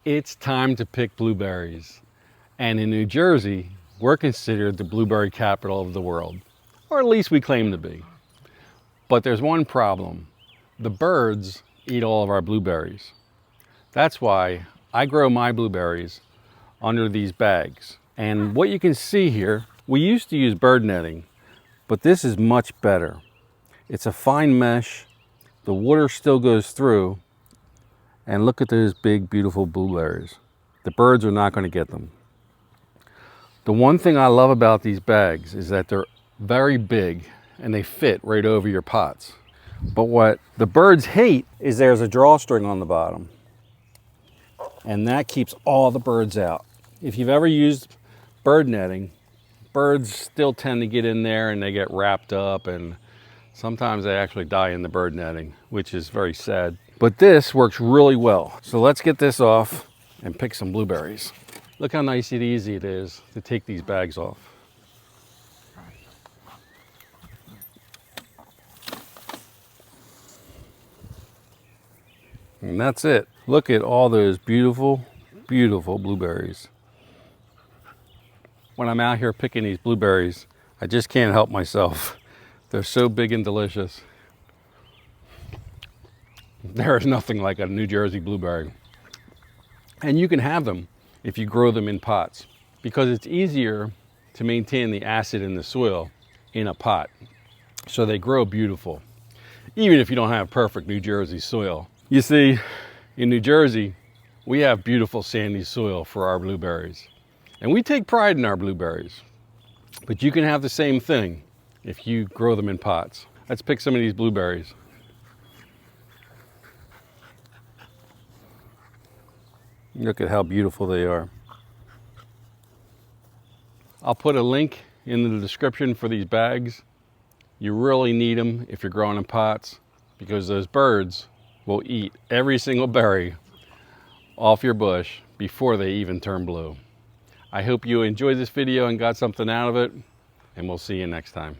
It's time to pick blueberries. And in New Jersey, we're considered the blueberry capital of the world, or at least we claim to be. But there's one problem. The birds eat all of our blueberries. That's why I grow my blueberries under these bags. And what you can see here, we used to use bird netting, but this is much better. It's a fine mesh, the water still goes through, and look at those big, beautiful blueberries. The birds are not going to get them. The one thing I love about these bags is that they're very big and they fit right over your pots. But what the birds hate is there's a drawstring on the bottom, and that keeps all the birds out. If you've ever used bird netting, birds still tend to get in there and they get wrapped up, and sometimes they actually die in the bird netting, which is very sad. But this works really well. So let's get this off and pick some blueberries. Look how nice and easy it is to take these bags off. And that's it. Look at all those beautiful, beautiful blueberries. When I'm out here picking these blueberries, I just can't help myself. They're so big and delicious. There is nothing like a New Jersey blueberry. And you can have them if you grow them in pots, because it's easier to maintain the acid in the soil in a pot. So they grow beautiful, even if you don't have perfect New Jersey soil. You see, in New Jersey, we have beautiful sandy soil for our blueberries. And we take pride in our blueberries. But you can have the same thing if you grow them in pots. Let's pick some of these blueberries. Look at how beautiful they are. I'll put a link in the description for these bags. You really need them if you're growing in pots, because those birds will eat every single berry off your bush before they even turn blue. I hope you enjoyed this video and got something out of it, and we'll see you next time.